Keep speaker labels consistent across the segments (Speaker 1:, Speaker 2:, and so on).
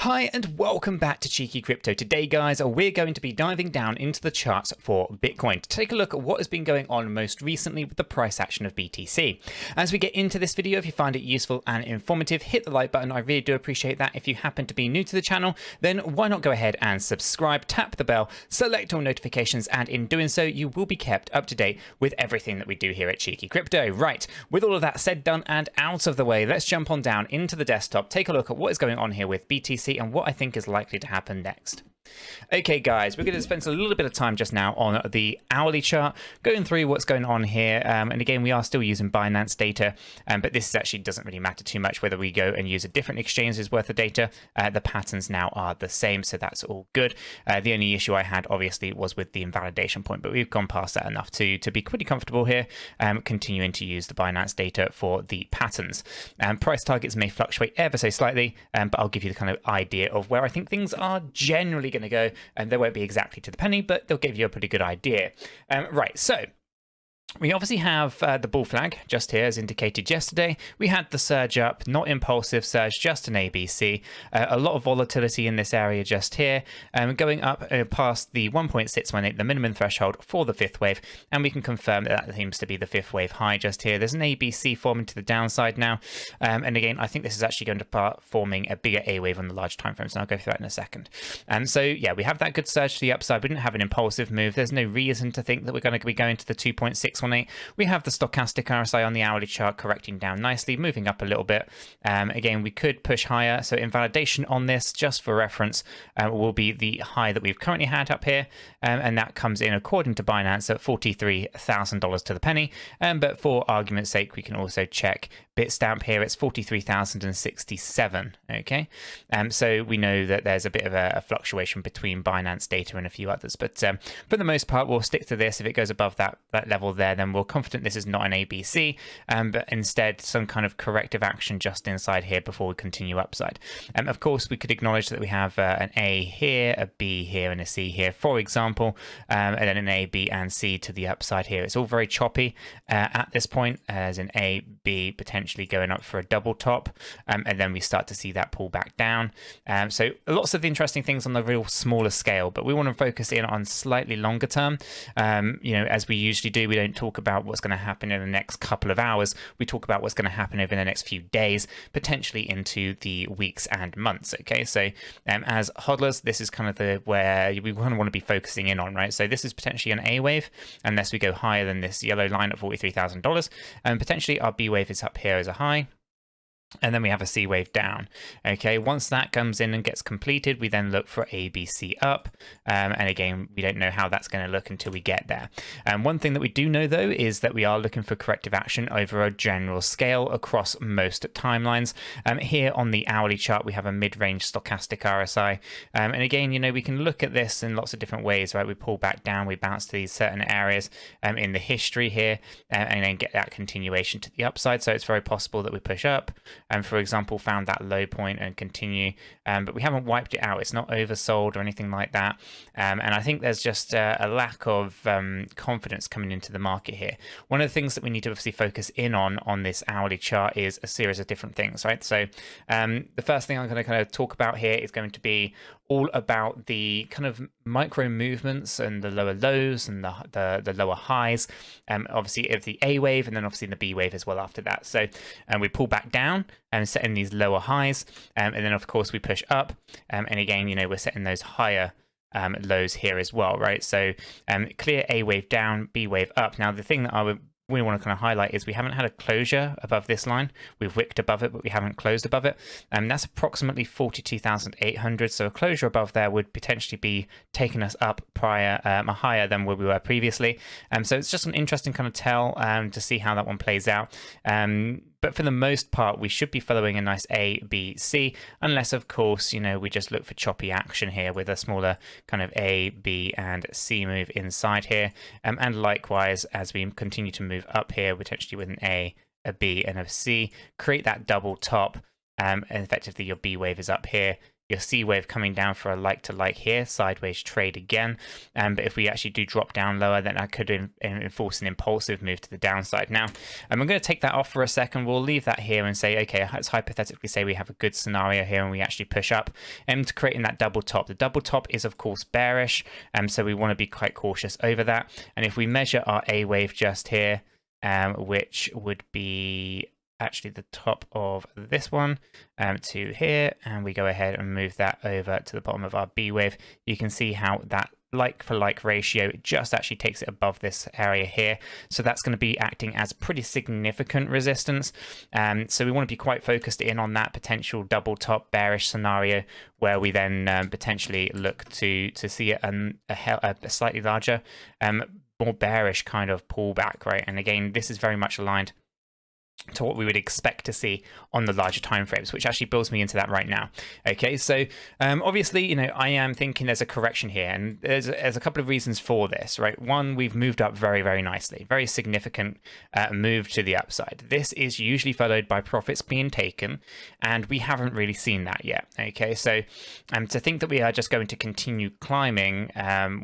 Speaker 1: Hi and welcome back to Cheeky Crypto. Today guys, we're going to be diving down into the charts for Bitcoin to take a look at what has been going on most recently with the price action of BTC. As we get into this video, if you find it useful and informative, hit the like button. I really do appreciate that. If you happen to be new to the channel, then why not go ahead and subscribe, tap the bell, select all notifications, and in doing so, you will be kept up to date with everything that we do here at Cheeky Crypto. Right, with all of that said, done, and out of the way, let's jump on down into the desktop, take a look at what is going on here with BTC and what I think is likely to happen next. Okay guys, we're going to spend a little bit of time just now on the hourly chart, going through what's going on here, and again we are still using Binance data, but this actually doesn't really matter too much whether we go and use a different exchange's worth of data. The patterns now are the same, so that's all good. The only issue I had obviously was with the invalidation point, but we've gone past that enough to be pretty comfortable here, continuing to use the Binance data for the patterns. Price targets may fluctuate ever so slightly, but I'll give you the kind of idea of where I think things are generally going to go, and they won't be exactly to the penny, but they'll give you a pretty good idea. Right, so we obviously have the bull flag just here as indicated yesterday. We had the surge up, not impulsive surge, just an ABC. A lot of volatility in this area just here, going up past the 1.618, the minimum threshold for the fifth wave, and we can confirm that seems to be the fifth wave high just here. There's an ABC forming to the downside now, and again I think this is actually going to start forming a bigger A wave on the large time frames, and I'll go through that in a second. So yeah, we have that good surge to the upside. We didn't have an impulsive move. There's no reason to think that we're going to be going to the 2.618. We have the stochastic RSI on the hourly chart correcting down nicely, moving up a little bit. Again, we could push higher, so invalidation on this, just for reference, will be the high that we've currently had up here, and that comes in according to Binance at $43,000 to the penny. But for argument's sake, we can also check Bitstamp here. It's 43,067. Okay, so we know that there's a bit of a fluctuation between Binance data and a few others, but for the most part, we'll stick to this. If it goes above that level there, then we're confident this is not an ABC, but instead some kind of corrective action just inside here before we continue upside. Of course, we could acknowledge that we have an A here, a B here, and a C here, for example, and then an A, B, and C to the upside here. It's all very choppy at this point, as an A, B potentially going up for a double top, and then we start to see that pull back down. So lots of interesting things on the real smaller scale, but we want to focus in on slightly longer term. You know, as we usually do, we don't talk about what's going to happen in the next couple of hours. We talk about what's going to happen over the next few days, potentially into the weeks and months. Okay, so as hodlers, this is kind of where we want to be focusing in on, right? So this is potentially an A wave, unless we go higher than this yellow line at $43,000, and potentially our B wave is up here as a high. And then we have a C wave down. Okay, once that comes in and gets completed, we then look for ABC up. And again, we don't know how that's going to look until we get there. One thing that we do know, though, is that we are looking for corrective action over a general scale across most timelines. Here on the hourly chart, we have a mid-range stochastic RSI. And again, you know, we can look at this in lots of different ways, right? We pull back down, we bounce to these certain areas in the history here, and then get that continuation to the upside. So it's very possible that we push up, and for example found that low point and continue, but we haven't wiped it out. It's not oversold or anything like that, and I think there's just a lack of confidence coming into the market here. One of the things that we need to obviously focus in on this hourly chart is a series of different things, right? So the first thing I'm going to kind of talk about here is going to be all about the kind of micro movements and the lower lows and the lower highs, obviously of the A wave, and then obviously the B wave as well after that. So we pull back down and set in these lower highs, and then of course we push up, and again, you know, we're setting those higher lows here as well, right? So clear A wave down, B wave up. Now the thing that I would we want to kind of highlight is we haven't had a closure above this line. We've wicked above it, but we haven't closed above it. And that's approximately 42,800. So a closure above there would potentially be taking us up higher than where we were previously. So it's just an interesting kind of tell to see how that one plays out. But for the most part, we should be following a nice A, B, C, unless, of course, you know, we just look for choppy action here with a smaller kind of A, B, and C move inside here. And likewise, as we continue to move up here, potentially with an A, a B, and a C, create that double top. And effectively, your B wave is up here. your C wave coming down for a like to like here, sideways trade again. But if we actually do drop down lower, then that could enforce an impulsive move to the downside. Now, I'm going to take that off for a second. We'll leave that here and say, okay, let's hypothetically say we have a good scenario here and we actually push up to creating that double top. The double top is of course bearish, so we want to be quite cautious over that. And if we measure our A wave just here, which would be actually the top of this one to here, and we go ahead and move that over to the bottom of our B wave, you can see how that like for like ratio just actually takes it above this area here. So that's going to be acting as pretty significant resistance. So we want to be quite focused in on that potential double top bearish scenario, where we then potentially look to see a slightly larger, more bearish kind of pullback, right? And again, this is very much aligned to what we would expect to see on the larger time frames, which actually builds me into that right now. Okay, so obviously, you know, I am thinking there's a correction here, and there's a couple of reasons for this, right? One, we've moved up very, very nicely, very significant move to the upside. This is usually followed by profits being taken, and we haven't really seen that yet. Okay, so to think that we are just going to continue climbing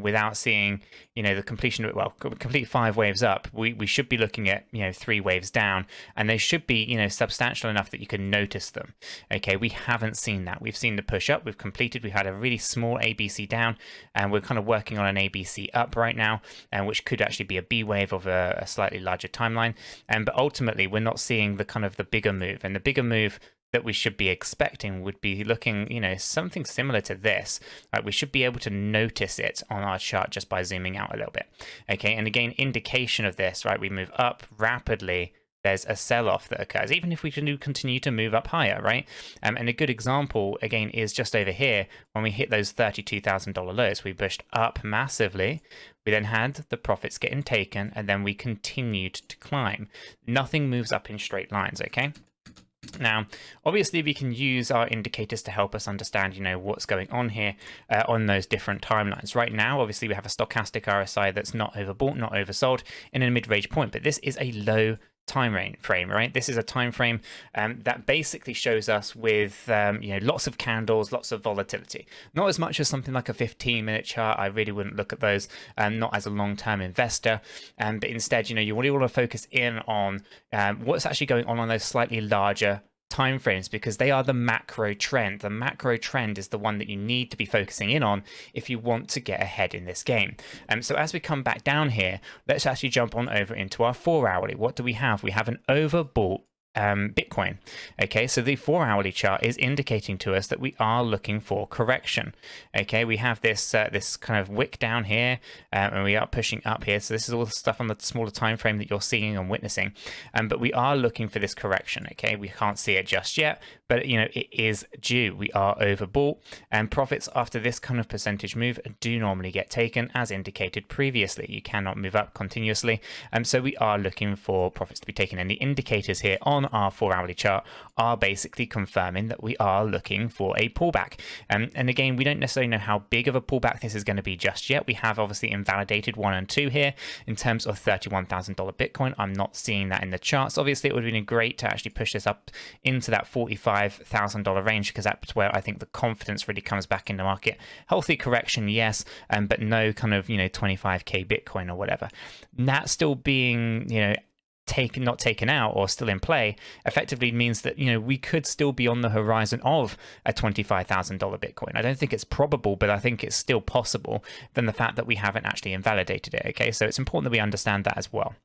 Speaker 1: without seeing, you know, the completion of it, well, complete 5 waves up, we should be looking at, you know, 3 waves down, and they should be, you know, substantial enough that you can notice them. Okay, we haven't seen that. We've seen the push up, we've completed, we had a really small ABC down, and we're kind of working on an ABC up right now, which could actually be a B wave of a slightly larger timeline. But ultimately, we're not seeing the kind of the bigger move, and the bigger move that we should be expecting would be looking, you know, something similar to this. We should be able to notice it on our chart just by zooming out a little bit. Okay, and again, indication of this, right? We move up rapidly, there's a sell-off that occurs, even if we can continue to move up higher, right? And a good example, again, is just over here. When we hit those $32,000 lows, we pushed up massively. We then had the profits getting taken, and then we continued to climb. Nothing moves up in straight lines, okay? Now, obviously, we can use our indicators to help us understand, you know, what's going on here on those different timelines. Right now, obviously, we have a stochastic RSI that's not overbought, not oversold in a mid-range point, but this is a low time frame, right? This is a time frame that basically shows us with you know, lots of candles, lots of volatility. Not as much as something like a 15-minute chart. I really wouldn't look at those, not as a long-term investor, but instead, you know, you really want to focus in on what's actually going on those slightly larger time frames, because they are the macro trend. The macro trend is the one that you need to be focusing in on if you want to get ahead in this game. So as we come back down here, let's actually jump on over into our 4-hourly. What do we have? We have an overbought Bitcoin. Okay, so the 4-hourly chart is indicating to us that we are looking for correction. Okay, we have this this kind of wick down here, and we are pushing up here. So this is all the stuff on the smaller time frame that you're seeing and witnessing. But we are looking for this correction. Okay, we can't see it just yet, but you know, it is due. We are overbought, and profits after this kind of percentage move do normally get taken, as indicated previously. You cannot move up continuously, so we are looking for profits to be taken, and the indicators here on our 4-hourly chart are basically confirming that we are looking for a pullback. And again, we don't necessarily know how big of a pullback this is going to be just yet. We have obviously invalidated 1 and 2 here in terms of $31,000 Bitcoin. I'm not seeing that in the charts. Obviously, it would have been great to actually push this up into that $45,000 range, because that's where I think the confidence really comes back in the market. Healthy correction, yes, but no kind of, you know, 25k Bitcoin or whatever. That still being, you know, not taken out or still in play effectively means that, you know, we could still be on the horizon of a $25,000 Bitcoin. I don't think it's probable, but I think it's still possible, than the fact that we haven't actually invalidated it. Okay, so it's important that we understand that as well.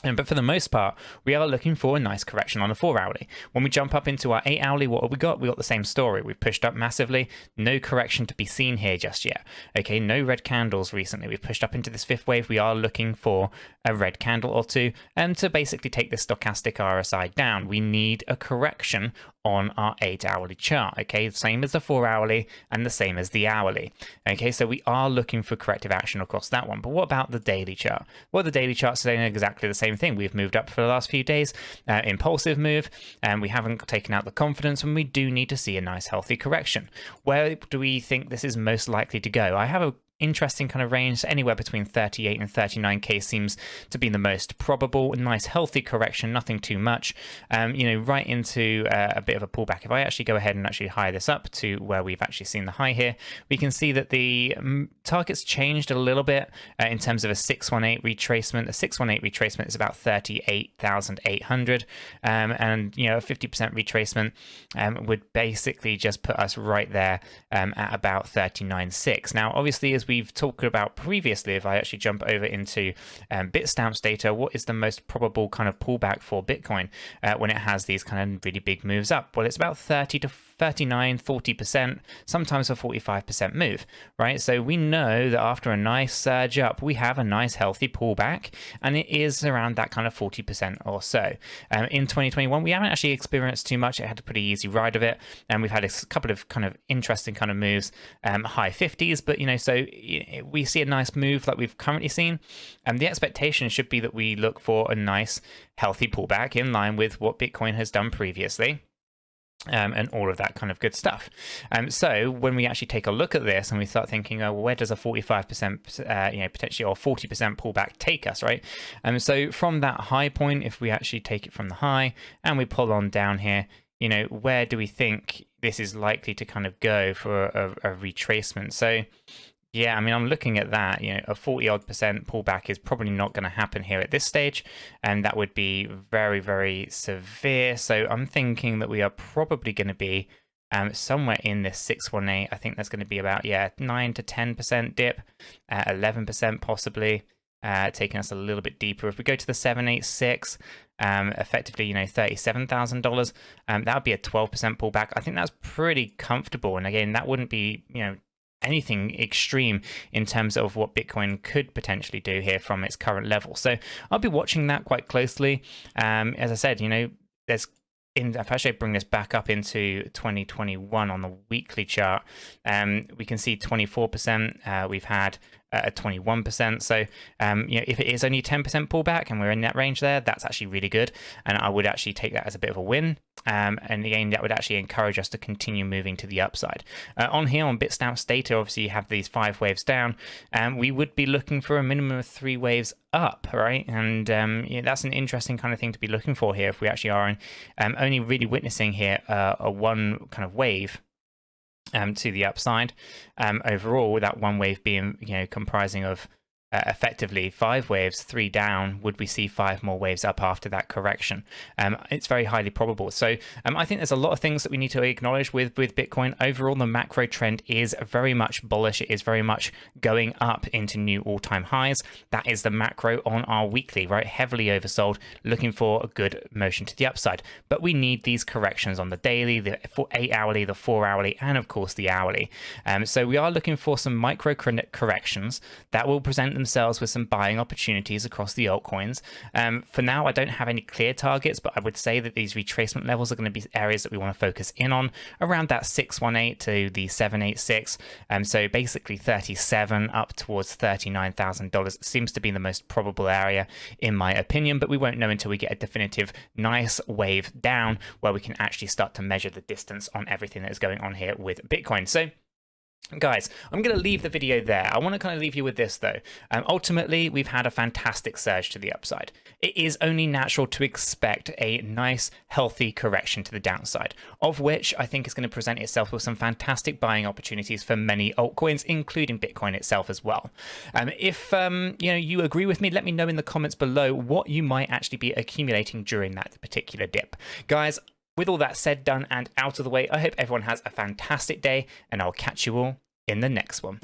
Speaker 1: But for the most part, we are looking for a nice correction on the 4-hourly. When we jump up into our 8-hourly, what have we got? We got the same story. We've pushed up massively. No correction to be seen here just yet. Okay, no red candles recently. We've pushed up into this 5th wave. We are looking for a red candle or two, and to basically take the stochastic RSI down. We need a correction on our 8-hourly chart. Okay, same as the 4-hourly and the same as the hourly. Okay, so we are looking for corrective action across that one. But what about the daily chart? Well, the daily chart's saying exactly the same thing. We've moved up for the last few days, impulsive move, and we haven't taken out the confidence, and we do need to see a nice healthy correction. Where do we think this is most likely to go? I have an interesting kind of range. Anywhere between 38 and 39k seems to be the most probable. A nice healthy correction, nothing too much, right into a bit of a pullback. If I actually go ahead and actually high this up to where we've actually seen the high here, we can see that the target's changed a little bit in terms of a 618 retracement. A 618 retracement is about 38,800, and a 50% retracement would basically just put us right there at about 39.6. Now, obviously, as we've talked about previously, if I actually jump over into Bitstamps data, what is the most probable kind of pullback for Bitcoin when it has these kind of really big moves up? Well, it's about 30 to 39, 40%, sometimes a 45% move, right? So we know that after a nice surge up, we have a nice healthy pullback, and it is around that kind of 40% or so. In 2021, we haven't actually experienced too much. It had a pretty easy ride of it, and we've had a couple of kind of interesting kind of moves, high 50s, but so we see a nice move like we've currently seen, and the expectation should be that we look for a nice healthy pullback in line with what Bitcoin has done previously. And all of that kind of good stuff. So when we actually take a look at this and we start thinking, oh, well, where does a 45%, potentially, or 40% pullback take us, right? So from that high point, if we actually take it from the high and we pull on down here, where do we think this is likely to kind of go for a retracement? So yeah, I mean, I'm looking at that, a 40-odd% pullback is probably not going to happen here at this stage, and that would be very, very severe. So I'm thinking that we are probably going to be somewhere in this 618. I think that's going to be about, 9 to 10% dip, 11% possibly, taking us a little bit deeper. If we go to the 786, effectively, $37,000, that would be a 12% pullback. I think that's pretty comfortable. And again, that wouldn't be, anything extreme in terms of what Bitcoin could potentially do here from its current level. So I'll be watching that quite closely. As I said, if I actually bring this back up into 2021 on the weekly chart, we can see 24%. We've had a 21%. So, if it is only 10% pullback and we're in that range there, that's actually really good. And I would actually take that as a bit of a win. And again, that would actually encourage us to continue moving to the upside. On here on Bitstamps data, obviously you have these 5 waves down, and we would be looking for a minimum of 3 waves up, right? And that's an interesting kind of thing to be looking for here if we actually are only really witnessing here a one kind of wave to the upside. Overall, that one wave being comprising of effectively 5 waves, 3 down. Would we see 5 more waves up after that correction? It's very highly probable. So I think there's a lot of things that we need to acknowledge with Bitcoin. Overall, the macro trend is very much bullish. It is very much going up into new all-time highs. That is the macro on our weekly, right? Heavily oversold, looking for a good motion to the upside. But we need these corrections on the daily, the 8-hourly, the 4-hourly, and of course the hourly. So we are looking for some micro corrections that will present themselves with some buying opportunities across the altcoins. For now, I don't have any clear targets, but I would say that these retracement levels are going to be areas that we want to focus in on, around that 618 to the 786. So basically 37 up towards $39,000 seems to be the most probable area in my opinion, but we won't know until we get a definitive nice wave down where we can actually start to measure the distance on everything that is going on here with Bitcoin. So guys, I'm going to leave the video there. I want to kind of leave you with this though. Ultimately, we've had a fantastic surge to the upside. It is only natural to expect a nice, healthy correction to the downside, of which I think is going to present itself with some fantastic buying opportunities for many altcoins, including Bitcoin itself as well. If you agree with me, let me know in the comments below what you might actually be accumulating during that particular dip. Guys, with all that said, done, and out of the way, I hope everyone has a fantastic day, and I'll catch you all in the next one.